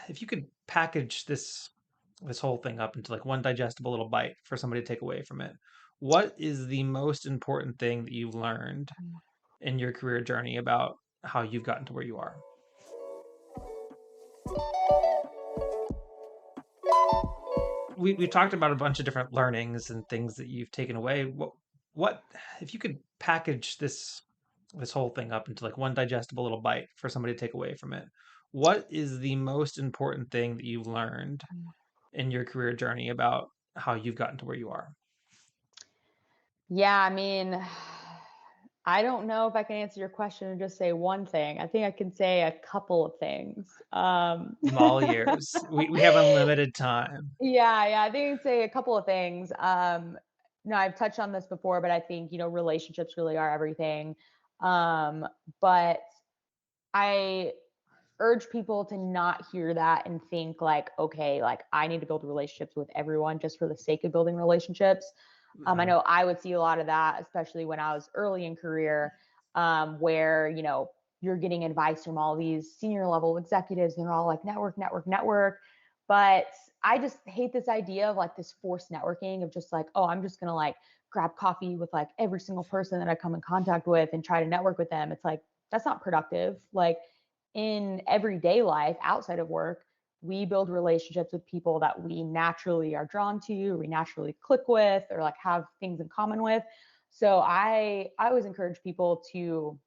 if you could package this whole thing up into like one digestible little bite for somebody to take away from it, what is the most important thing that you've learned in your career journey about how you've gotten to where you are? We've talked about a bunch of different learnings and things that you've taken away. What if you could package this whole thing up into like one digestible little bite for somebody to take away from it? What is the most important thing that you've learned in your career journey about how you've gotten to where you are? Yeah, I mean, I don't know if I can answer your question and just say one thing. I think I can say a couple of things. I'm all ears. We have unlimited time. Yeah, I think I'd say a couple of things. No, I've touched on this before, but I think, relationships really are everything. Um, but I urge people to not hear that and think like, okay, like I need to build relationships with everyone just for the sake of building relationships. I Mhm. know I would see a lot of that, especially when I was early in career, where, you're getting advice from all these senior level executives and they're all like network, network, network. But I just hate this idea of like this forced networking of just like, oh, I'm just going to like grab coffee with like every single person that I come in contact with and try to network with them. It's like, that's not productive. Like in everyday life outside of work, we build relationships with people that we naturally are drawn to, we naturally click with, or like have things in common with. So I always encourage people to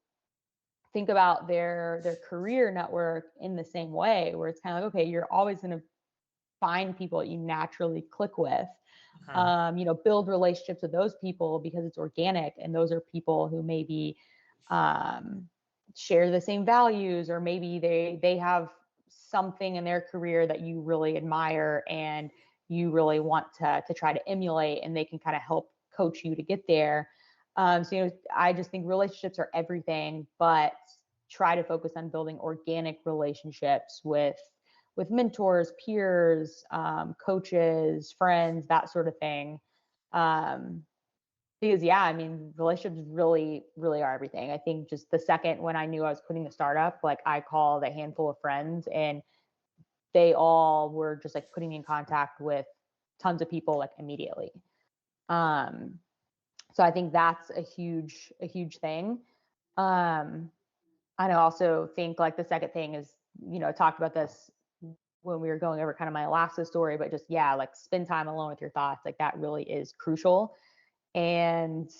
think about their career network in the same way, where it's kind of like, okay, you're always going to find people that you naturally click with. Mhm. Build relationships with those people because it's organic, and those are people who maybe um, share the same values, or maybe they have something in their career that you really admire and you really want to try to emulate, and they can kind of help coach you to get there. So I just think relationships are everything, but try to focus on building organic relationships with mentors, peers, coaches, friends, that sort of thing. Um, because yeah, I mean, relationships really, really are everything. I think just the second when I knew I was quitting the startup, like I called a handful of friends and they all were just like putting me in contact with tons of people like immediately. Um, so I think that's a huge thing. Um, I also think like the second thing is, I talked about this when we were going over kind of my Alaska story, but just yeah, like spend time alone with your thoughts. Like that really is crucial. And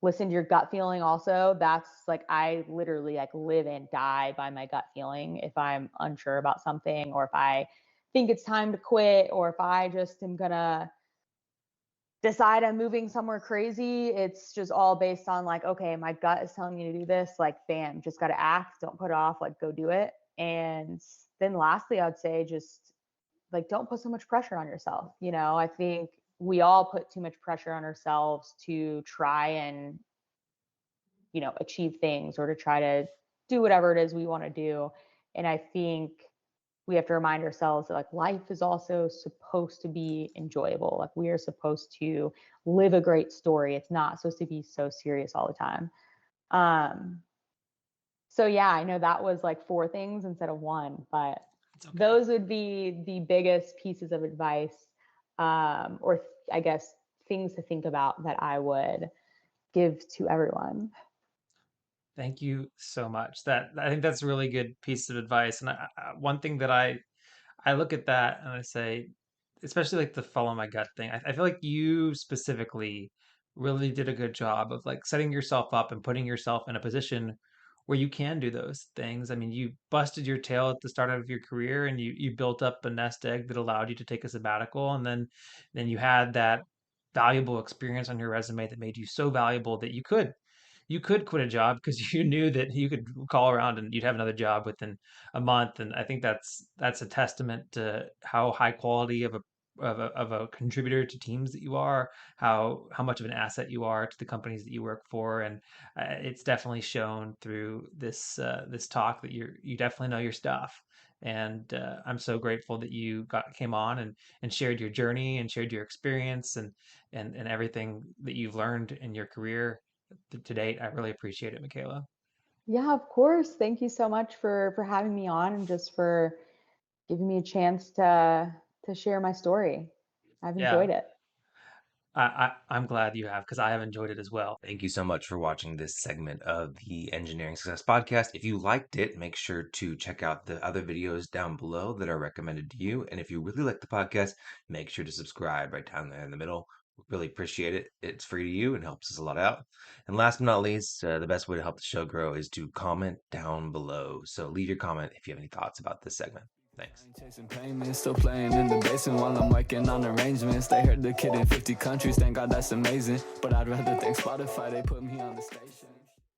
listen to your gut feeling also. That's like I literally like live and die by my gut feeling if I'm unsure about something, or if I think it's time to quit, or if I just am gonna decide I'm moving somewhere crazy. It's just all based on like, okay, my gut is telling me to do this, like bam, just gotta act, don't put it off, like go do it. And then lastly, I'd say just like don't put so much pressure on yourself. I think we all put too much pressure on ourselves to try and achieve things, or to try to do whatever it is we want to do. And I think we have to remind ourselves that like life is also supposed to be enjoyable. Like we are supposed to live a great story. It's not supposed to be so serious all the time. um so yeah, I know that was like four things instead of one, but It's okay. those would be the biggest pieces of advice, or I guess things to think about that I would give to everyone. Thank you so much. That I think that's a really good piece of advice. And one thing that I look at that and I say, especially like the follow my gut thing. I feel like you specifically really did a good job of like setting yourself up and putting yourself in a position where you can do those things. I mean, you busted your tail at the start of your career and you built up a nest egg that allowed you to take a sabbatical, and then you had that valuable experience on your resume that made you so valuable that you could quit a job because you knew that you could call around and you'd have another job within a month. And I think that's a testament to how high quality of a contributor to teams that you are, how much of an asset you are to the companies that you work for. And it's definitely shown through this talk that you definitely know your stuff. And I'm so grateful that you came on and shared your journey and shared your experience and everything that you've learned in your career to date. I really appreciate it, Mikaela. Yeah, of course. Thank you so much for having me on, and just for giving me a chance to share my story. I've Yeah, enjoyed it. I'm glad you have because I have enjoyed it as well. Thank you so much for watching this segment of the Engineering Success Podcast. If you liked it, make sure to check out the other videos down below that are recommended to you. And if you really like the podcast, make sure to subscribe right down there in the middle. We really appreciate it. It's free to you and helps us a lot out. And last but not least, the best way to help the show grow is to comment down below. So leave your comment if you have any thoughts about this segment. Thanks. Chasing payments, still playing in the basement while I'm working on arrangements. They heard the kid in 50 countries, thank God that's amazing. But I'd rather thank Spotify, they put me on the station.